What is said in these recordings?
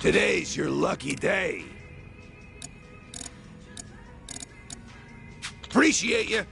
Today's your lucky day. Appreciate you.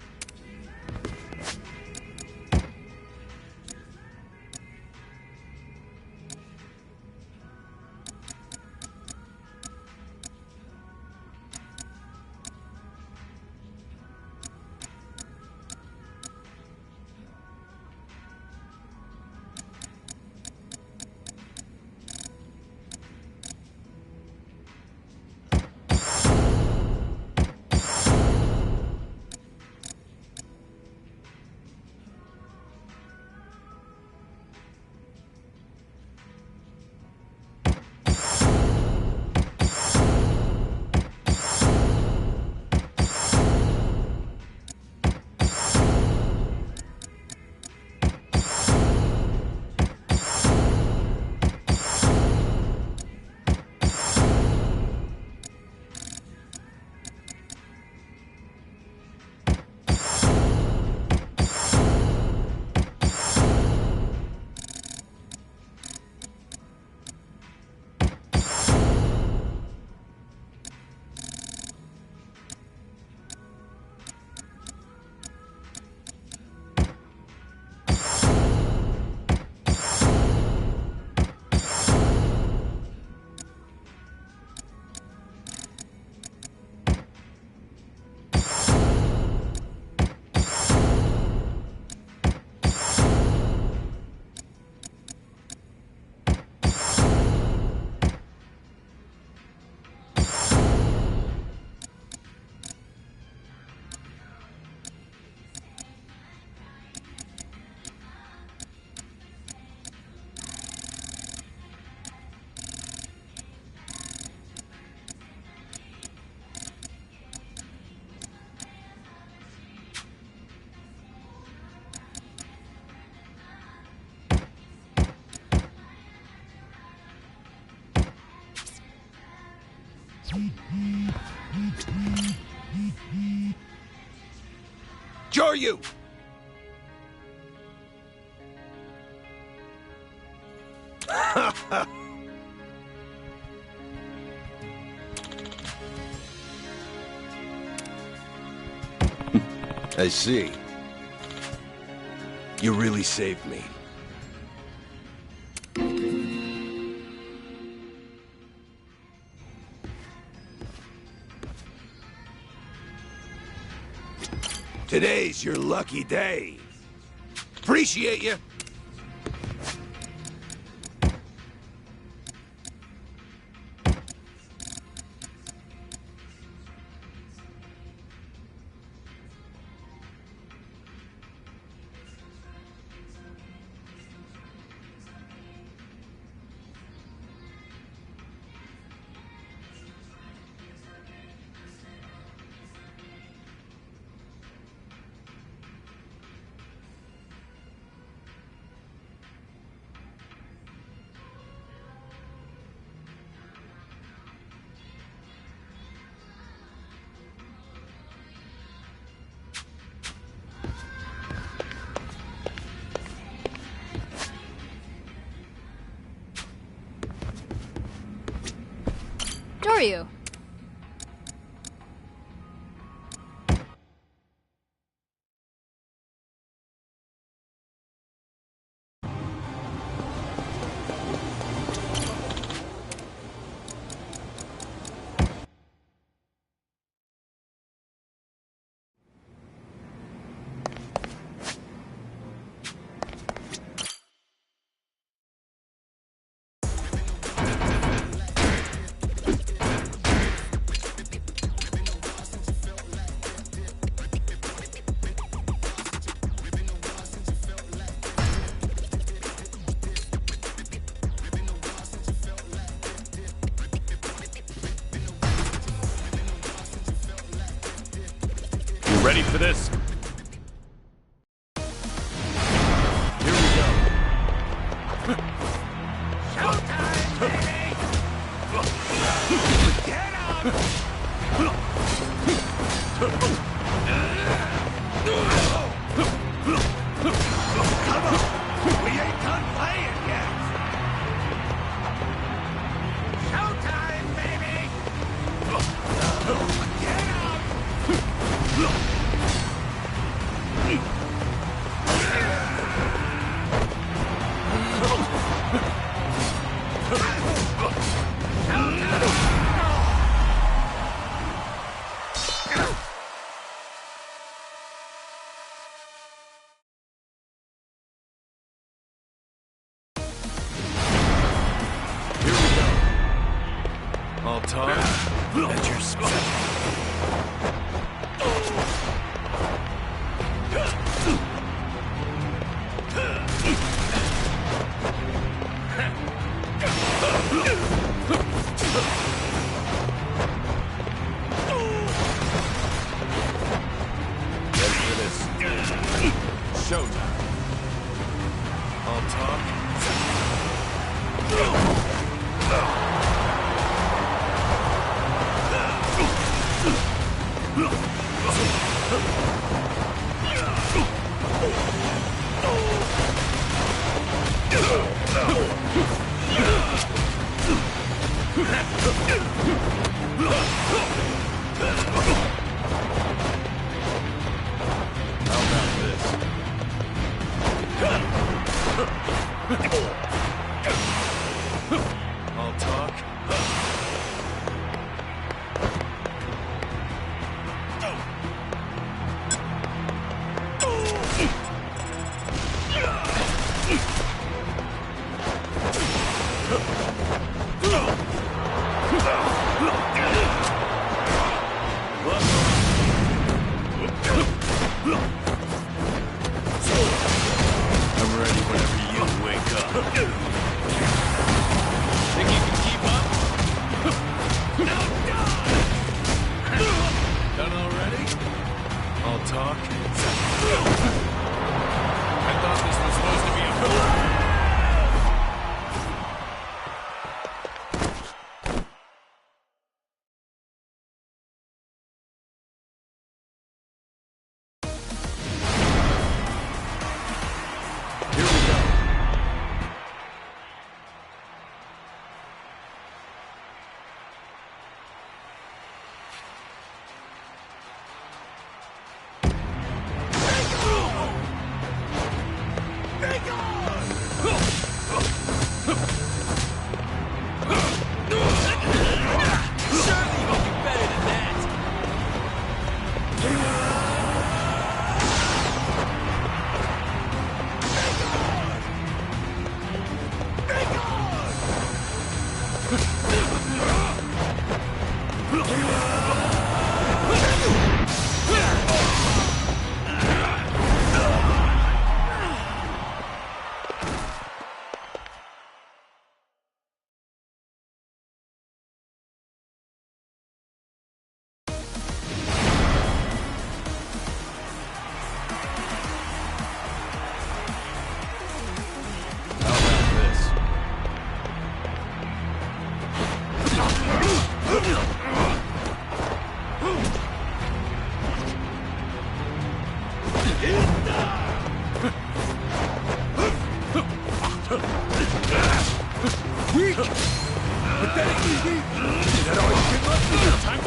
Joryu! I see. You really saved me. Today's your lucky day. Appreciate you. Doryu. Ready for this? Here we go. Showtime, baby! Get up! Come on! We ain't done playing yet! Showtime! All talk at your spot. Ready for this? Showtime. All talk. How about this? All talk. I'm ready whenever you wake up. Think you can keep up? Done already? All talk? I thought this was supposed to be a Here we go. How about this? Weak! Pathetic easy! Is that all you can left? Time to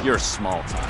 You're small time.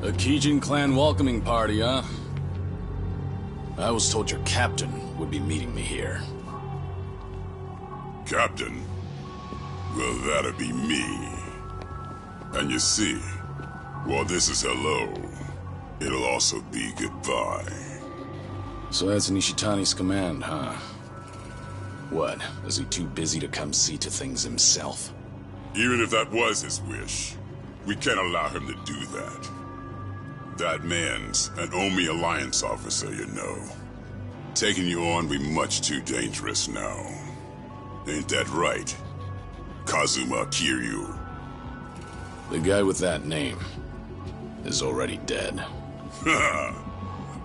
A Gaiden clan welcoming party, huh? I was told your captain would be meeting me here. Captain? Well, that'll be me. And you see, while this is hello, it'll also be goodbye. So that's Nishitani's command, huh? What, is he too busy to come see to things himself? Even if that was his wish, we can't allow him to do that. That man's an Omi Alliance officer, you know. Taking you on be much too dangerous now. Ain't that right, Kazuma Kiryu? The guy with that name is already dead.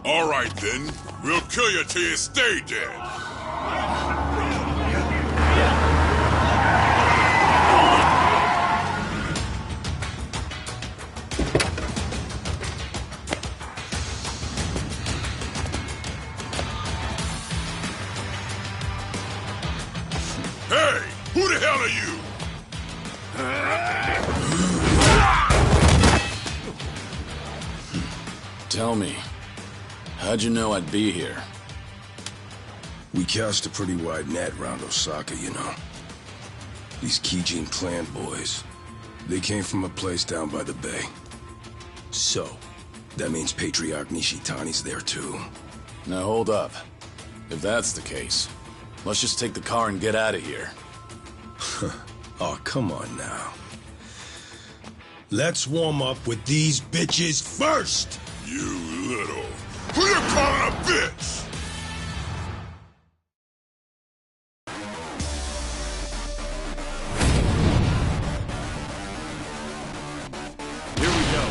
All right then, we'll kill you till you stay dead. Hey, who the hell are you? Tell me, how'd you know I'd be here? We cast a pretty wide net around Osaka, you know. These Gaiden clan boys, they came from a place down by the bay. So, that means Patriarch Nishitani's there too. Now hold up. If that's the case, let's just take the car and get out of here. Oh, come on now. Let's warm up with these bitches first! You little... Who you calling a bitch? Here we go.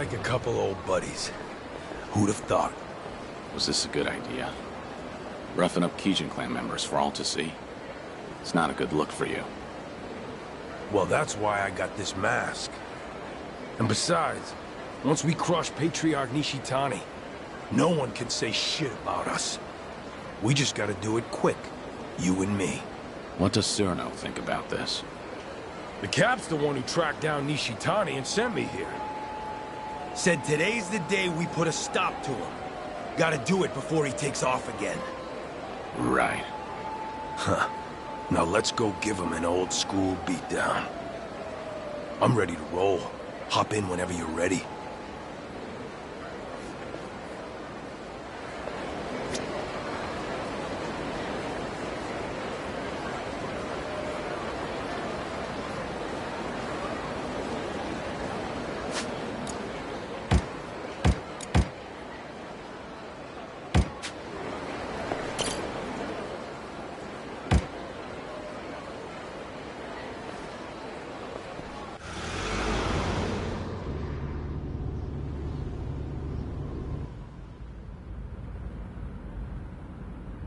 like a couple old buddies. Who'd have thought? Was this a good idea? Roughing up Gaiden clan members for all to see? It's not a good look for you. Well, that's why I got this mask. And besides, once we crush Patriarch Nishitani, no one can say shit about us. We just gotta do it quick, you and me. What does Cyrano think about this? The Cap's the one who tracked down Nishitani and sent me here. Said today's the day we put a stop to him. Gotta do it before he takes off again. Right. Huh. Now let's go give him an old school beatdown. I'm ready to roll. Hop in whenever you're ready.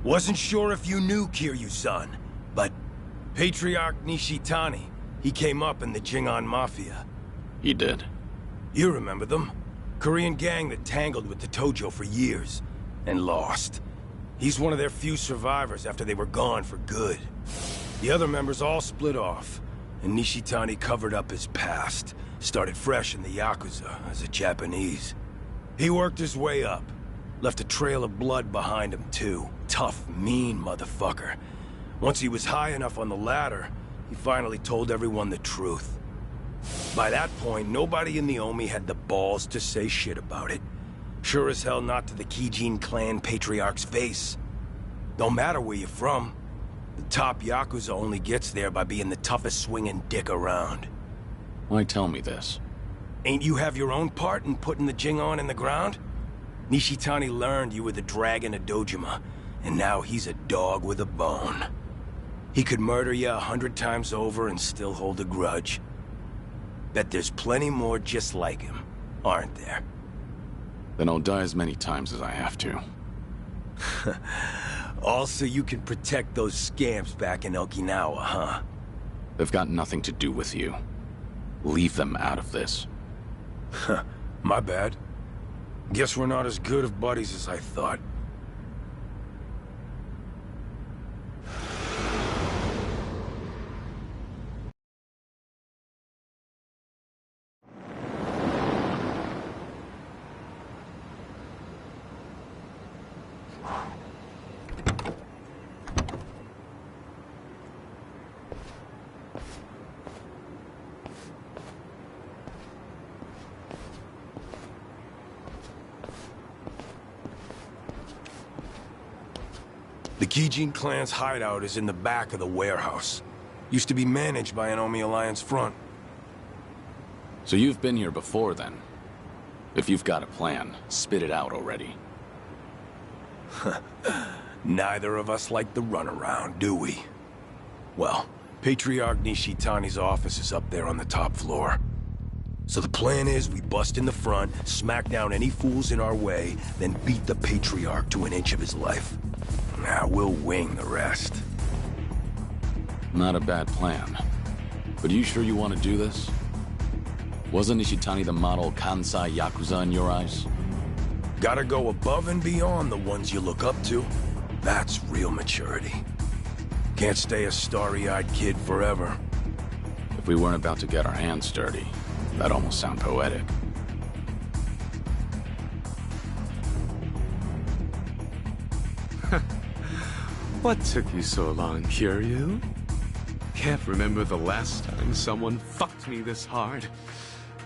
Wasn't sure if you knew Kiryu-san, but Patriarch Nishitani, he came up in the Jingon Mafia. He did. You remember them? Korean gang that tangled with the Tojo for years, and lost. He's one of their few survivors after they were gone for good. The other members all split off, and Nishitani covered up his past, started fresh in the Yakuza as a Japanese. He worked his way up, left a trail of blood behind him too. Tough, mean motherfucker. Once he was high enough on the ladder, he finally told everyone the truth. By that point, nobody in the Omi had the balls to say shit about it. Sure as hell not to the Gaiden clan patriarch's face. Don't matter where you're from. The top Yakuza only gets there by being the toughest swinging dick around. Why tell me this? Ain't you have your own part in putting the Jingon in the ground? Nishitani learned you were the dragon of Dojima, and now he's a dog with a bone. He could murder you 100 times over and still hold a grudge. Bet there's plenty more just like him, aren't there? Then I'll die as many times as I have to. Also, you can protect those scamps back in Okinawa, huh? They've got nothing to do with you. Leave them out of this. My bad. Guess we're not as good of buddies as I thought. The Gaiden clan's hideout is in the back of the warehouse. Used to be managed by an Omi Alliance front. So you've been here before, then? If you've got a plan, spit it out already. Neither of us like the runaround, do we? Well, Patriarch Nishitani's office is up there on the top floor. So the plan is we bust in the front, smack down any fools in our way, then beat the Patriarch to an inch of his life. Now we'll wing the rest. Not a bad plan. But are you sure you want to do this? Wasn't Nishitani the model Kansai Yakuza in your eyes? Gotta go above and beyond the ones you look up to. That's real maturity. Can't stay a starry-eyed kid forever. If we weren't about to get our hands dirty, that'd almost sound poetic. What took you so long, Kiryu? Can't remember the last time someone fucked me this hard.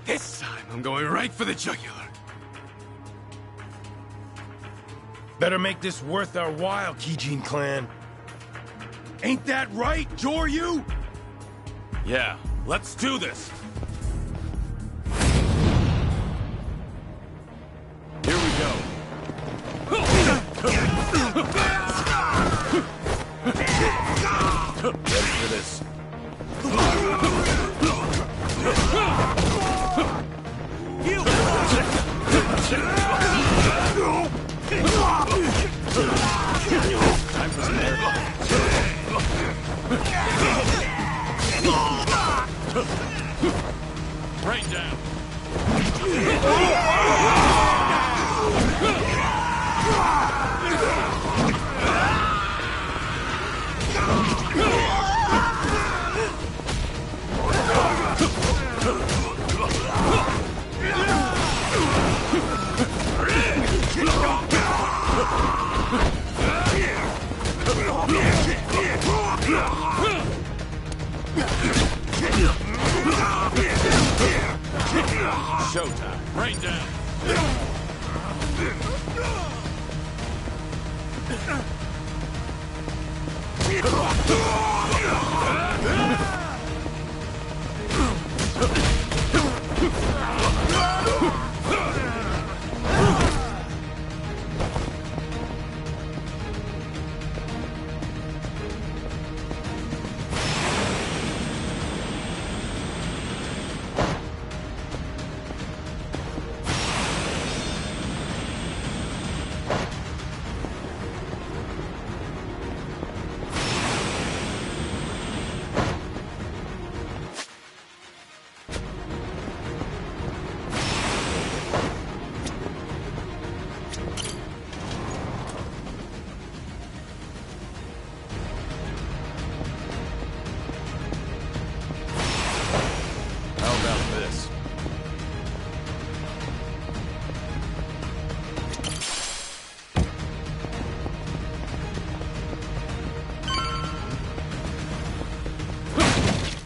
This time, I'm going right for the jugular. Better make this worth our while, Gaiden clan. Ain't that right, Joryu? Yeah, let's do this. Here we go. Ready for this. You!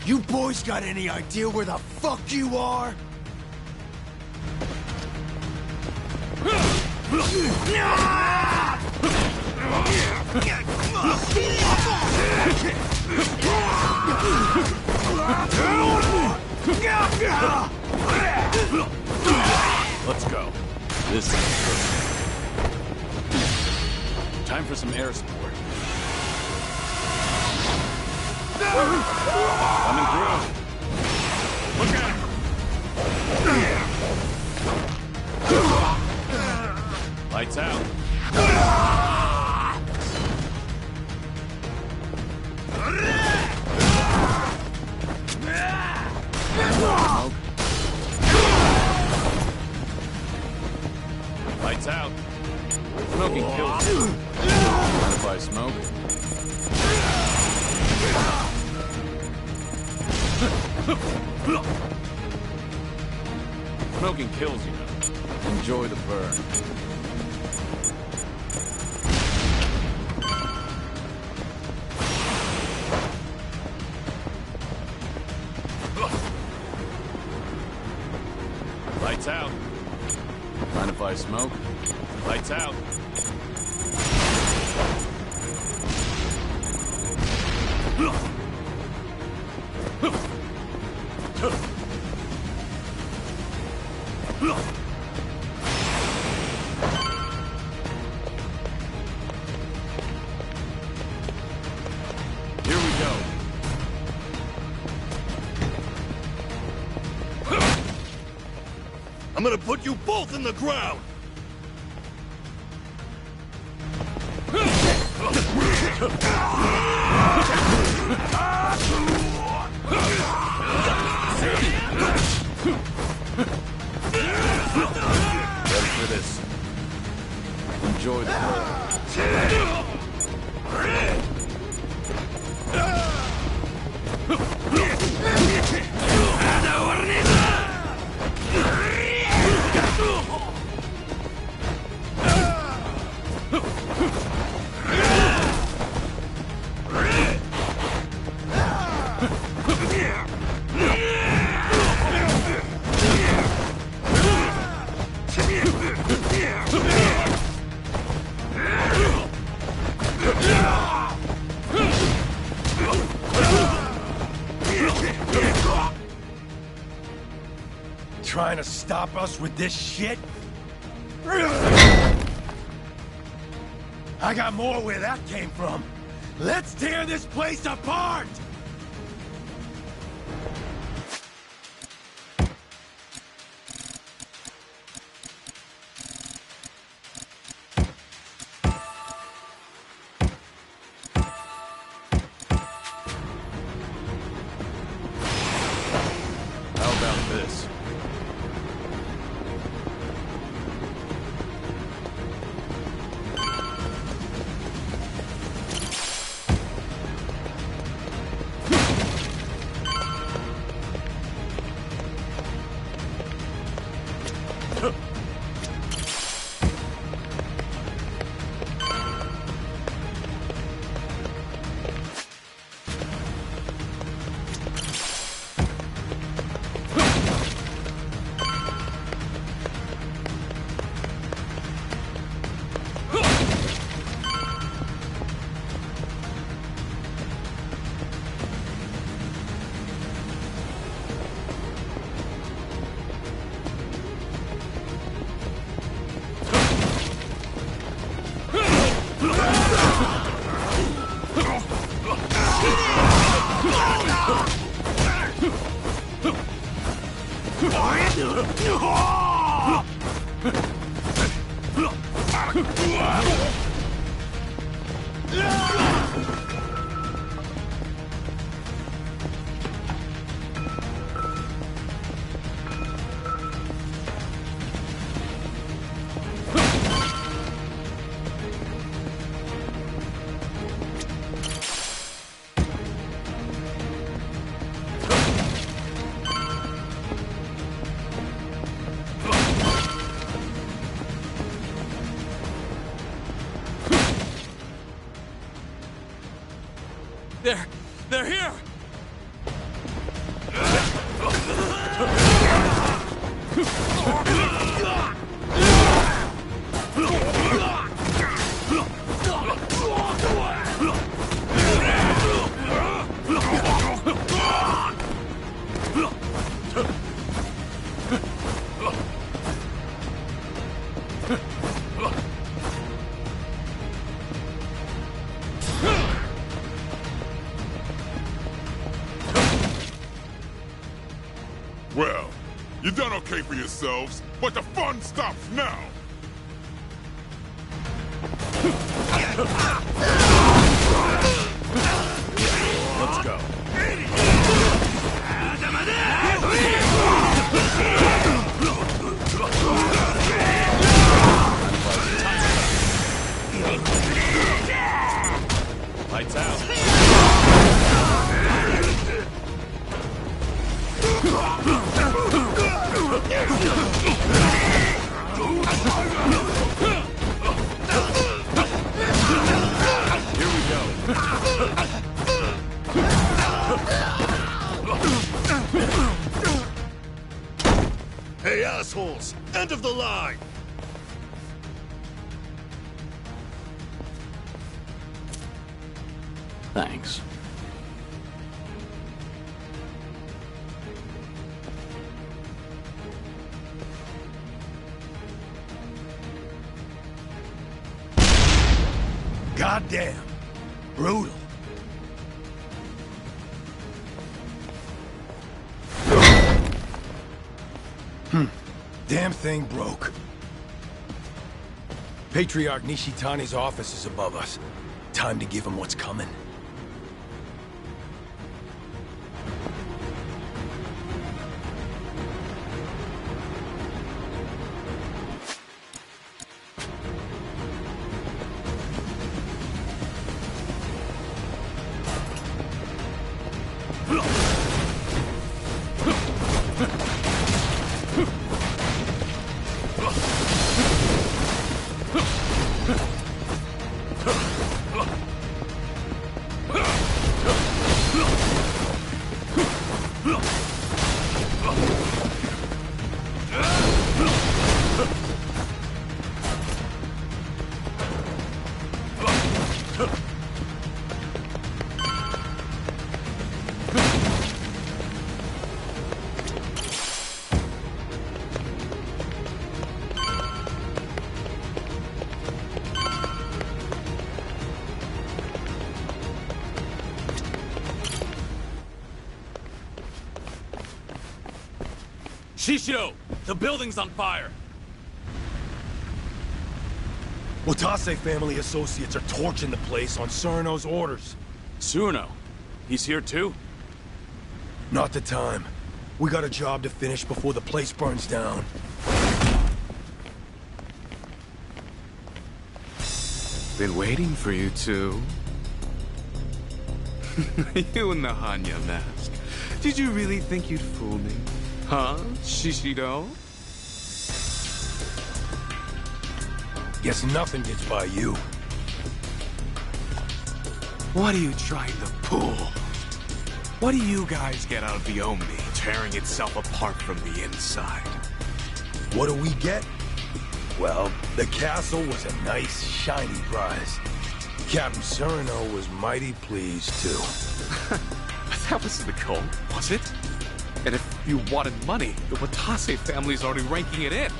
You boys got any idea where the fuck you are? Let's go. This is perfect. Time for some air support. Coming through. Look out! Lights out. Smoke. Lights out. Smoking kills you. Mind if I smoke? Smoking kills you. Enjoy the burn. Lights out. Mind if I smoke? Lights out. Here we go. I'm gonna put you both in the ground! Ready for this. Enjoy the burn. Trying to stop us with this shit? I got more where that came from. Let's tear this place apart! How about this? They're here! Well, you done okay for yourselves, but the fun stops now! Let's go. Lights out. Here we go. Hey, assholes! End of the line! Thanks. Goddamn! Brutal. Damn thing broke. Patriarch Nishitani's office is above us. Time to give him what's coming. Shishido! The building's on fire! Watase family associates are torching the place on Surno's orders. Surno? He's here too? Not the time. We got a job to finish before the place burns down. Been waiting for you two. You in the Hanya mask. Did you really think you'd fool me? Huh, Shishido? Guess nothing gets by you. What are you trying to pull? What do you guys get out of the Omi tearing itself apart from the inside? What do we get? Well, the castle was a nice, shiny prize. Captain Surno was mighty pleased, too. But that was the goal, was it? And if you wanted money, the Watase family's already ranking it in.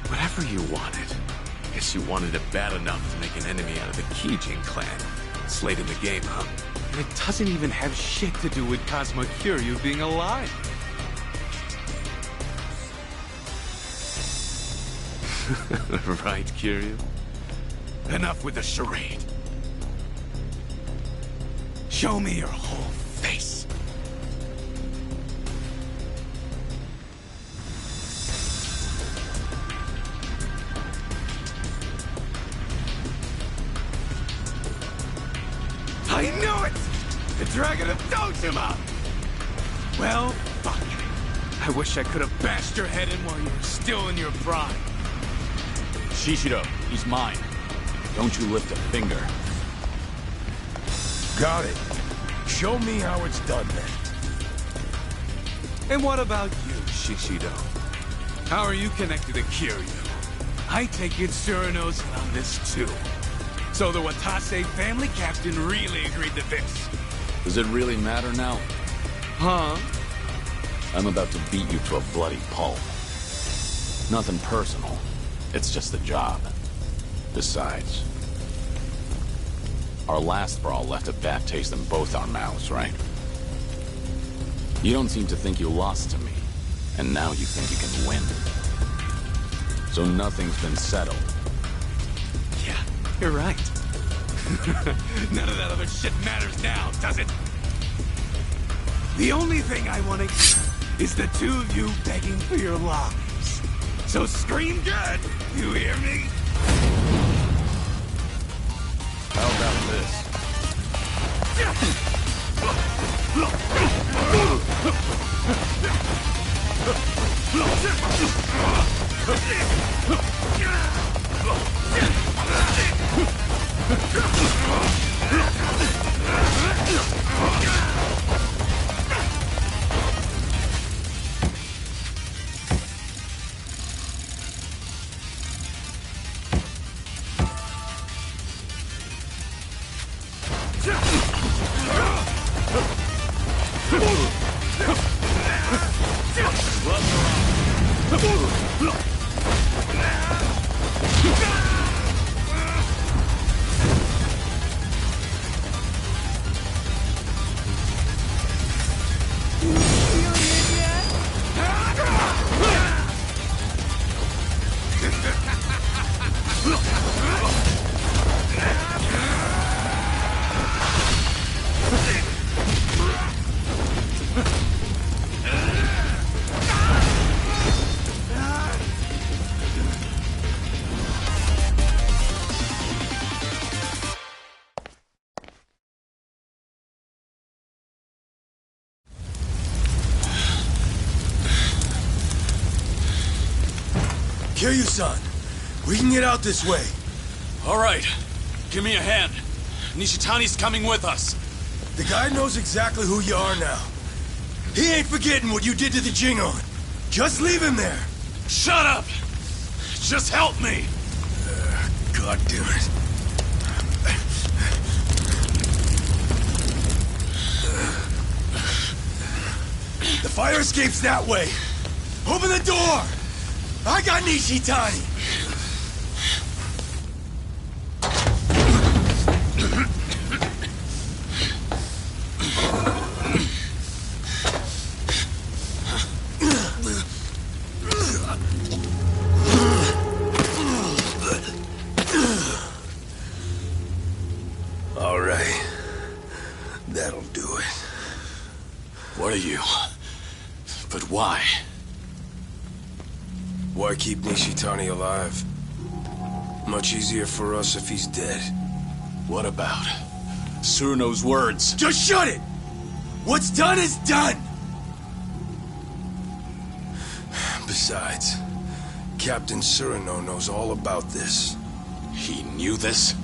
Whatever you wanted. Guess you wanted it bad enough to make an enemy out of the Kijin clan. It's late in the game, huh? And it doesn't even have shit to do with Kazuma Kiryu being alive. Right, Kiryu? enough with the charade. Show me your whole face. I knew it! The Dragon of Dojima! Well, fuck it. I wish I could have bashed your head in while you were still in your prime. Shishido, he's mine. Don't you lift a finger. Got it. Show me how it's done then. And what about you, Shishido? How are you connected to Kiryu? I take it Surino's in on this too. So the Watase family captain really agreed to this. Does it really matter now? Huh? I'm about to beat you to a bloody pulp. Nothing personal. It's just a job. Besides, our last brawl left a bad taste in both our mouths, right? You don't seem to think you lost to me, and now you think you can win. So nothing's been settled. Yeah, you're right. None of that other shit matters now, does it? The only thing I want to hear is the two of you begging for your lives. So scream good, you hear me? How about this? Kiryu-san, we can get out this way. All right. Give me a hand. Nishitani's coming with us. The guy knows exactly who you are now. He ain't forgetting what you did to the Jingon. Just leave him there. Shut up! Just help me! God damn it. The fire escape's that way. Open the door! I got Nishitani! All right. That'll do it. What are you? But why? Why keep Nishitani alive? Much easier for us if he's dead. What about Surino's words? Just shut it! What's done is done! Besides, Captain Surino knows all about this. He knew this?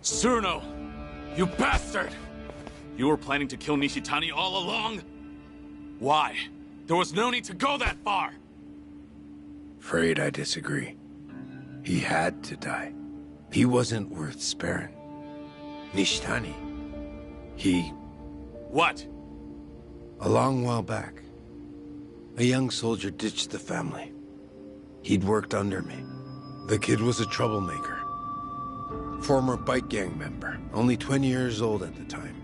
Surino! You bastard! You were planning to kill Nishitani all along? Why? There was no need to go that far! Afraid I disagree. He had to die. He wasn't worth sparing. Nishitani, he... What? A long while back, a young soldier ditched the family. He'd worked under me. The kid was a troublemaker. Former bike gang member, only 20 years old at the time.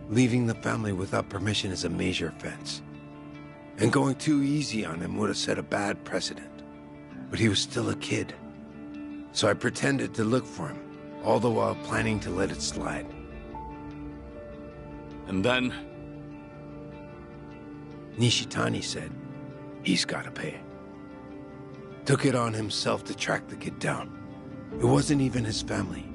Leaving the family without permission is a major offense. And going too easy on him would have set a bad precedent. But he was still a kid. So I pretended to look for him, all the while planning to let it slide. And then? Nishitani said, he's gotta pay. Took it on himself to track the kid down. It wasn't even his family.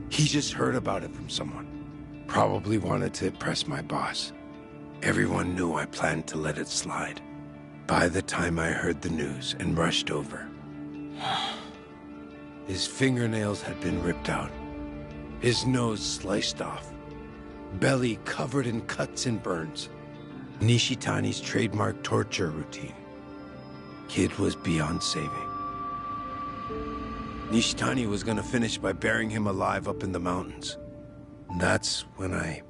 He just heard about it from someone. Probably wanted to impress my boss. Everyone knew I planned to let it slide. By the time I heard the news and rushed over, his fingernails had been ripped out. His nose sliced off. Belly covered in cuts and burns. Nishitani's trademark torture routine. Kid was beyond saving. Nishitani was gonna finish by burying him alive up in the mountains. That's when I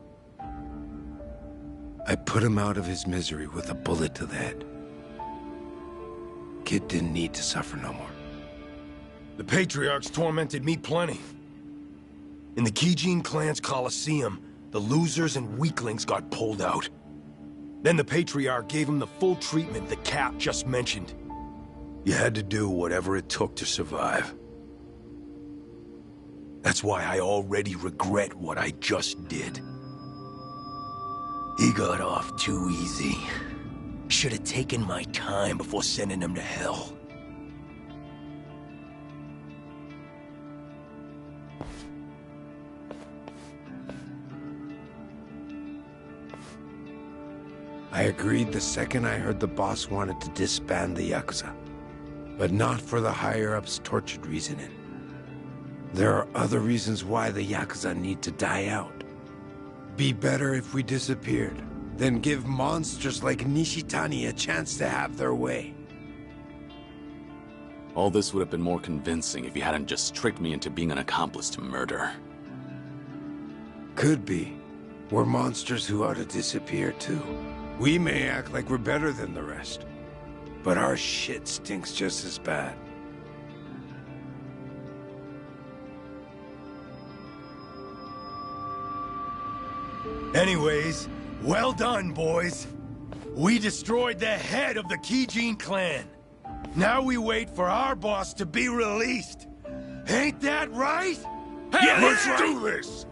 put him out of his misery with a bullet to the head. Kid didn't need to suffer no more. The Patriarchs tormented me plenty. In the Gaiden clan's Colosseum, the losers and weaklings got pulled out. Then the Patriarch gave him the full treatment the Cap just mentioned. You had to do whatever it took to survive. That's why I already regret what I just did. He got off too easy. Should have taken my time before sending him to hell. I agreed the second I heard the boss wanted to disband the Yakuza. But not for the higher-ups' tortured reasoning. There are other reasons why the Yakuza need to die out. Be better if we disappeared, then give monsters like Nishitani a chance to have their way. All this would have been more convincing if you hadn't just tricked me into being an accomplice to murder. Could be. We're monsters who ought to disappear too. We may act like we're better than the rest, but our shit stinks just as bad. Anyways, well done, boys. We destroyed the head of the Gaiden clan. Now we wait for our boss to be released. Ain't that right? Yeah, let's do this!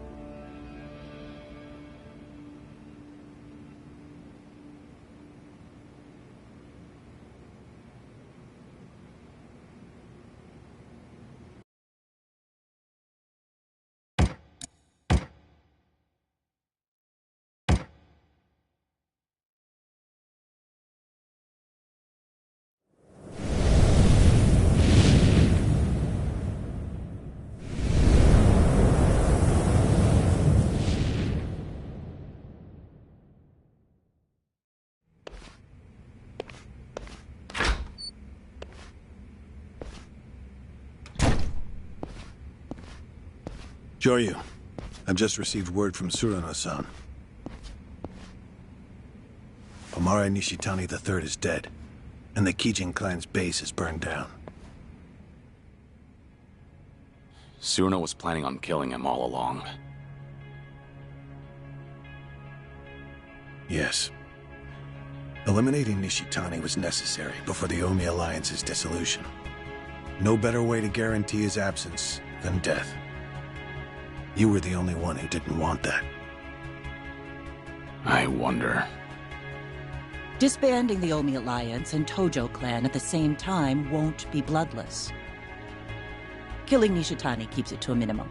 Joryu, I've just received word from Surano-san. Omare Nishitani III is dead, and the Gaiden clan's base is burned down. Surano was planning on killing him all along. Yes. Eliminating Nishitani was necessary before the Omi Alliance's dissolution. No better way to guarantee his absence than death. You were the only one who didn't want that. I wonder. Disbanding the Omi Alliance and Tojo clan at the same time won't be bloodless. Killing Nishitani keeps it to a minimum.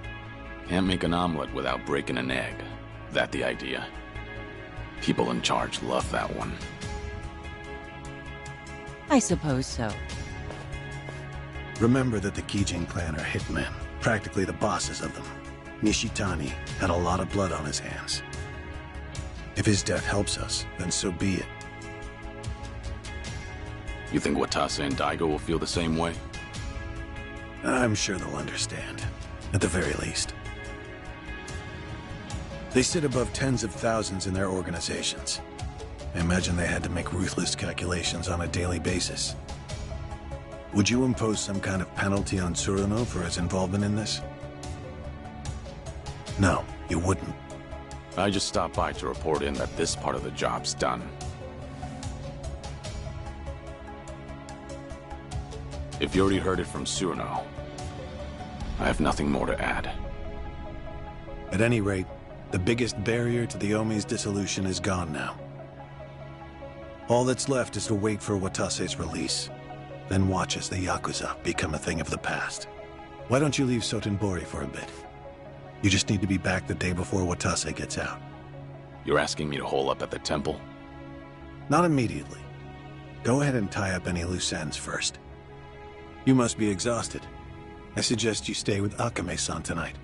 Can't make an omelet without breaking an egg. That the idea? People in charge love that one. I suppose so. Remember that the Gaiden clan are hitmen, practically the bosses of them. Nishitani had a lot of blood on his hands. If his death helps us, then so be it. You think Watase and Daigo will feel the same way? I'm sure they'll understand, at the very least. They sit above tens of thousands in their organizations. I imagine they had to make ruthless calculations on a daily basis. Would you impose some kind of penalty on Tsuruno for his involvement in this? No, you wouldn't. I just stopped by to report in that this part of the job's done. If you already heard it from Tsuruno, I have nothing more to add. At any rate, the biggest barrier to the Omi's dissolution is gone now. All that's left is to wait for Watase's release, then watch as the Yakuza become a thing of the past. Why don't you leave Sotenbori for a bit? You just need to be back the day before Watase gets out. You're asking me to hole up at the temple? Not immediately. Go ahead and tie up any loose ends first. You must be exhausted. I suggest you stay with Akame-san tonight.